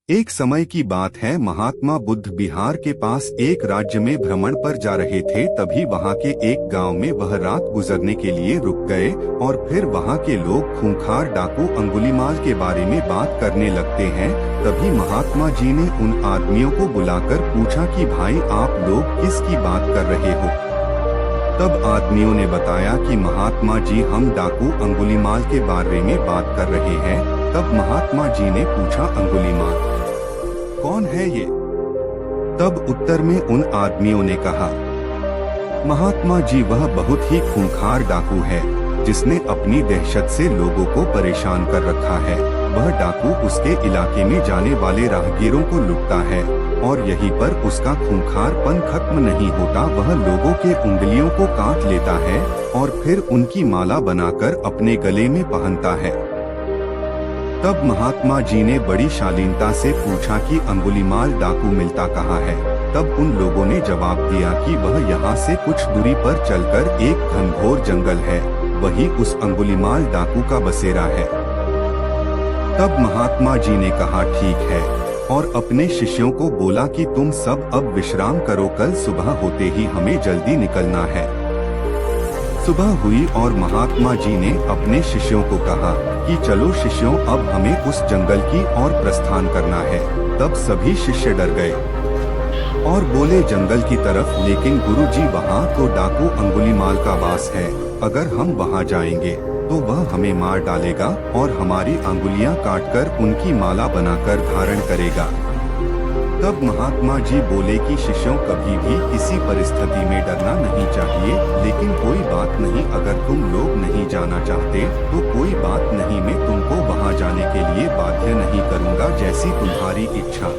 एक समय की बात है, महात्मा बुद्ध बिहार के पास एक राज्य में भ्रमण पर जा रहे थे। तभी वहाँ के एक गांव में वह रात गुजरने के लिए रुक गए और फिर वहाँ के लोग खूंखार डाकू अंगुलीमाल के बारे में बात करने लगते हैं। तभी महात्मा जी ने उन आदमियों को बुलाकर पूछा कि भाई आप लोग किसकी बात कर रहे हो। तब आदमियों ने बताया कि महात्मा जी हम डाकू अंगुलीमाल के बारे में बात कर रहे हैं। तब महात्मा जी ने पूछा अंगुलीमाल कौन है ये। तब उत्तर में उन आदमियों ने कहा महात्मा जी वह बहुत ही खूंखार डाकू है जिसने अपनी दहशत से लोगों को परेशान कर रखा है। वह डाकू उसके इलाके में जाने वाले राहगीरों को लूटता है और यहीं पर उसका खूंखारपन खत्म नहीं होता। वह लोगों के उंगलियों को काट लेता है और फिर उनकी माला बनाकर अपने गले में पहनता है। तब महात्मा जी ने बड़ी शालीनता से पूछा कि अंगुलीमाल डाकू मिलता कहाँ है। तब उन लोगों ने जवाब दिया कि वह यहाँ से कुछ दूरी पर चलकर एक घनघोर जंगल है, वही उस अंगुलीमाल डाकू का बसेरा है। तब महात्मा जी ने कहा ठीक है और अपने शिष्यों को बोला कि तुम सब अब विश्राम करो, कल सुबह होते ही हमें जल्दी निकलना है। सुबह हुई और महात्मा जी ने अपने शिष्यों को कहा कि चलो शिष्यों अब हमें उस जंगल की ओर प्रस्थान करना है। तब सभी शिष्य डर गए और बोले जंगल की तरफ, लेकिन गुरुजी वहाँ तो डाकू अंगुलीमाल का वास है, अगर हम वहाँ जाएंगे तो वह हमें मार डालेगा और हमारी अंगुलियाँ काटकर उनकी माला बनाकर धारण करेगा। तब महात्मा जी बोले कि शिष्यों कभी भी किसी परिस्थिति में डरना नहीं चाहिए, लेकिन कोई बात नहीं, अगर तुम लोग नहीं जाना चाहते तो कोई बात नहीं, मैं तुमको वहां जाने के लिए बाध्य नहीं करूंगा, जैसी तुम्हारी इच्छा।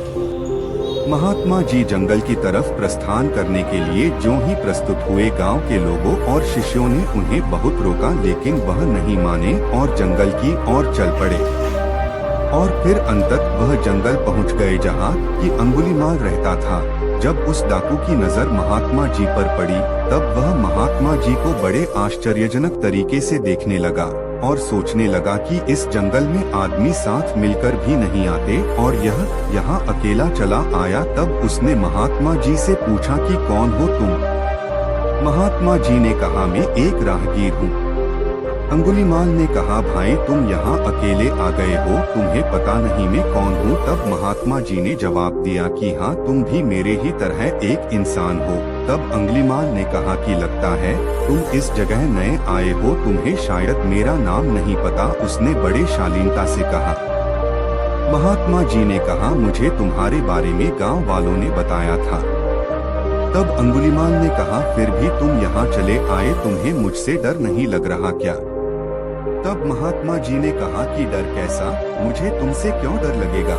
महात्मा जी जंगल की तरफ प्रस्थान करने के लिए जो ही प्रस्तुत हुए, गांव के लोगों और शिष्यों ने उन्हें बहुत रोका, लेकिन वह नहीं माने और जंगल की ओर चल पड़े। और फिर अंततः वह जंगल पहुंच गए जहां कि अंगुलीमाल रहता था। जब उस डाकू की नजर महात्मा जी पर पड़ी तब वह महात्मा जी को बड़े आश्चर्यजनक तरीके से देखने लगा और सोचने लगा कि इस जंगल में आदमी साथ मिलकर भी नहीं आते और यह यहाँ अकेला चला आया। तब उसने महात्मा जी से पूछा कि कौन हो तुम। महात्मा जी ने कहा मैं एक राहगीर हूँ। अंगुलीमाल ने कहा भाई तुम यहाँ अकेले आ गए हो, तुम्हें पता नहीं मैं कौन हूँ। तब महात्मा जी ने जवाब दिया कि हाँ तुम भी मेरे ही तरह एक इंसान हो। तब अंगुलीमाल ने कहा कि लगता है तुम इस जगह नए आए हो, तुम्हें शायद मेरा नाम नहीं पता। उसने बड़े शालीनता से कहा। महात्मा जी ने कहा मुझे तुम्हारे बारे में गाँव वालों ने बताया था। तब अंगुलीमाल ने कहा फिर भी तुम यहाँ चले आए, तुम्हें मुझसे डर नहीं लग रहा क्या। तब महात्मा जी ने कहा कि डर कैसा, मुझे तुमसे क्यों डर लगेगा।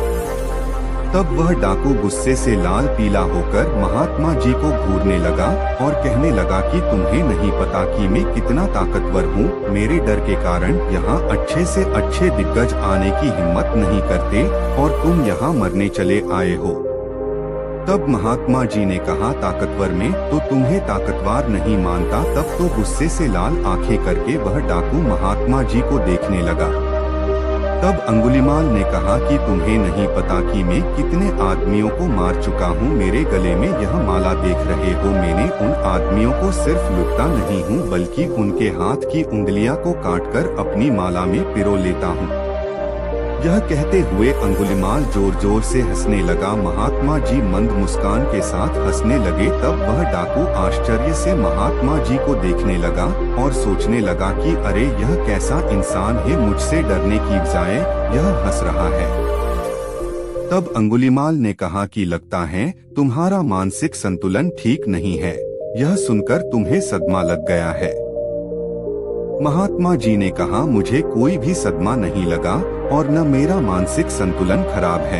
तब वह डाकू गुस्से से लाल पीला होकर महात्मा जी को घूरने लगा और कहने लगा कि तुम्हें नहीं पता कि मैं कितना ताकतवर हूँ। मेरे डर के कारण यहाँ अच्छे से अच्छे दिग्गज आने की हिम्मत नहीं करते और तुम यहाँ मरने चले आए हो। तब महात्मा जी ने कहा ताकतवर में तो तुम्हें ताकतवर नहीं मानता। तब तो गुस्से से लाल आंखें करके वह डाकू महात्मा जी को देखने लगा। तब अंगुलीमाल ने कहा कि तुम्हें नहीं पता कि मैं कितने आदमियों को मार चुका हूँ। मेरे गले में यह माला देख रहे हो, मैंने उन आदमियों को सिर्फ लुटता नहीं हूँ बल्कि उनके हाथ की उंगलियां को काटकर अपनी माला में पिरो लेता हूँ। यह कहते हुए अंगुलीमाल जोर जोर से हंसने लगा। महात्मा जी मंद मुस्कान के साथ हंसने लगे। तब वह डाकू आश्चर्य से महात्मा जी को देखने लगा और सोचने लगा कि अरे यह कैसा इंसान है, मुझसे डरने की बजाय यह हंस रहा है। तब अंगुलीमाल ने कहा कि लगता है तुम्हारा मानसिक संतुलन ठीक नहीं है, यह सुनकर तुम्हें सदमा लग गया है। महात्मा जी ने कहा मुझे कोई भी सदमा नहीं लगा और न मेरा मानसिक संतुलन खराब है।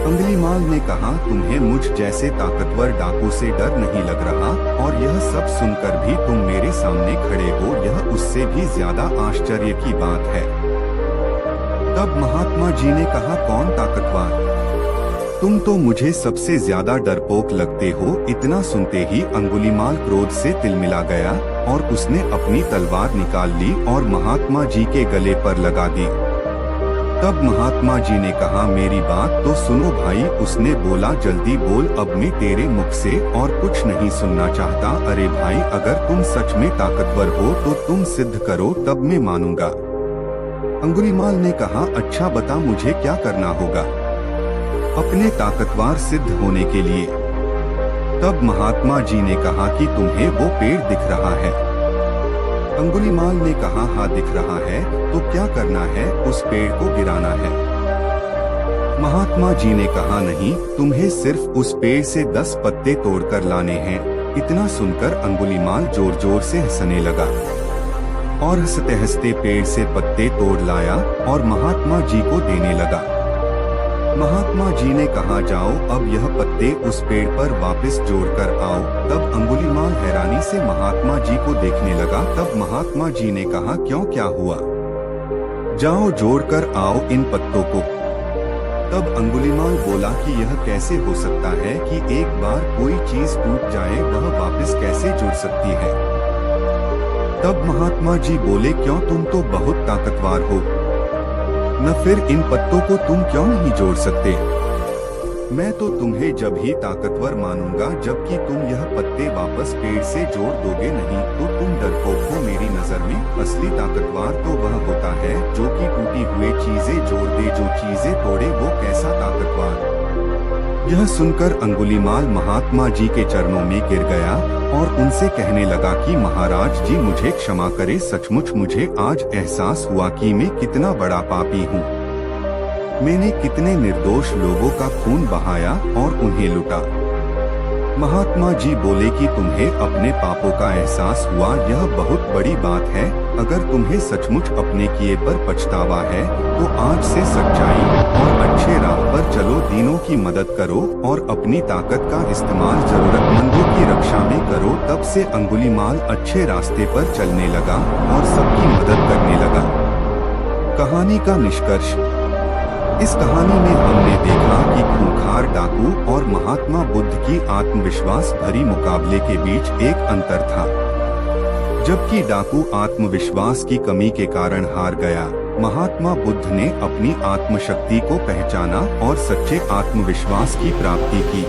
अंगुलीमाल ने कहा तुम्हें मुझ जैसे ताकतवर डाकू से डर नहीं लग रहा और यह सब सुनकर भी तुम मेरे सामने खड़े हो, यह उससे भी ज्यादा आश्चर्य की बात है। तब महात्मा जी ने कहा कौन ताकतवर, तुम तो मुझे सबसे ज्यादा डरपोक लगते हो। इतना सुनते ही अंगुलीमाल क्रोध से तिलमिला गया और उसने अपनी तलवार निकाल ली और महात्मा जी के गले पर लगा दी। तब महात्मा जी ने कहा, मेरी बात तो सुनो भाई। उसने बोला, जल्दी बोल, अब मैं तेरे मुख से और कुछ नहीं सुनना चाहता। अरे भाई, अगर तुम सच में ताकतवर हो तो तुम सिद्ध करो, तब मैं मानूंगा। अंगुलीमाल ने कहा, अच्छा बता, मुझे क्या करना होगा अपने ताकतवर सिद्ध होने के लिए? तब महात्मा जी ने कहा कि तुम्हें वो पेड़ दिख रहा है। अंगुलीमाल ने कहा, हाँ दिख रहा है। तो क्या करना है? उस पेड़ को गिराना है। महात्मा जी ने कहा, नहीं, तुम्हें सिर्फ उस पेड़ से 10 पत्ते तोड़कर लाने हैं। इतना सुनकर अंगुलीमाल जोर जोर से हंसने लगा और हंसते हंसते पेड़ से पत्ते तोड़ लाया और महात्मा जी को देने लगा। महात्मा जी ने कहा, जाओ अब यह पत्ते उस पेड़ पर वापस जोड़कर आओ। तब अंगुलीमाल हैरानी से महात्मा जी को देखने लगा। तब महात्मा जी ने कहा, क्यों, क्या हुआ? जाओ जोड़कर आओ इन पत्तों को। तब अंगुलीमाल बोला कि यह कैसे हो सकता है कि एक बार कोई चीज टूट जाए वह वापस कैसे जुड़ सकती है? तब महात्मा जी बोले, क्यों, तुम तो बहुत ताकतवर हो न, फिर इन पत्तों को तुम क्यों नहीं जोड़ सकते? मैं तो तुम्हें जब ही ताकतवर मानूंगा जबकि तुम यह पत्ते वापस पेड़ से जोड़ दोगे। नहीं तो तुम डरपोक हो। मेरी नजर में असली ताकतवर तो वह होता है जो कि टूटी हुई चीजें जोड़ दे, जो चीजें तोड़े वो कैसा ताकतवर? यह सुनकर अंगुलीमाल महात्मा जी के चरणों में गिर गया और उनसे कहने लगा कि महाराज जी, मुझे क्षमा करे। सचमुच मुझे आज एहसास हुआ कि मैं कितना बड़ा पापी हूँ। मैंने कितने निर्दोष लोगों का खून बहाया और उन्हें लूटा। महात्मा जी बोले कि तुम्हें अपने पापों का एहसास हुआ, यह बहुत बड़ी बात है। अगर तुम्हें सचमुच अपने किए पर पछतावा है तो आज से सच्चाई और अच्छे राह पर चलो, दीनों की मदद करो और अपनी ताकत का इस्तेमाल जरूरतमंदों की रक्षा में करो। तब से अंगुलीमाल अच्छे रास्ते पर चलने लगा और सबकी मदद करने लगा। कहानी का निष्कर्ष। इस कहानी में हमने देखा कि खूंखार डाकू और महात्मा बुद्ध की आत्मविश्वास भरी मुकाबले के बीच एक अंतर था। जबकि डाकू आत्मविश्वास की कमी के कारण हार गया, महात्मा बुद्ध ने अपनी आत्मशक्ति को पहचाना और सच्चे आत्मविश्वास की प्राप्ति की।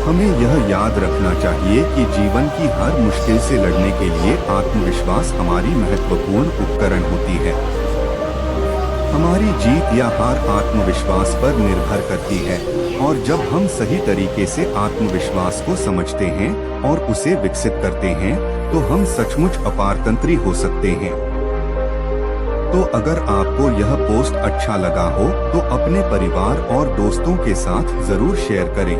हमें यह याद रखना चाहिए कि जीवन की हर मुश्किल से लड़ने के लिए आत्मविश्वास हमारी महत्वपूर्ण उपकरण होती है। हमारी जीत या हार आत्मविश्वास पर निर्भर करती है, और जब हम सही तरीके से आत्मविश्वास को समझते हैं और उसे विकसित करते हैं तो हम सचमुच अपारतंत्री हो सकते हैं। तो अगर आपको यह पोस्ट अच्छा लगा हो तो अपने परिवार और दोस्तों के साथ जरूर शेयर करें।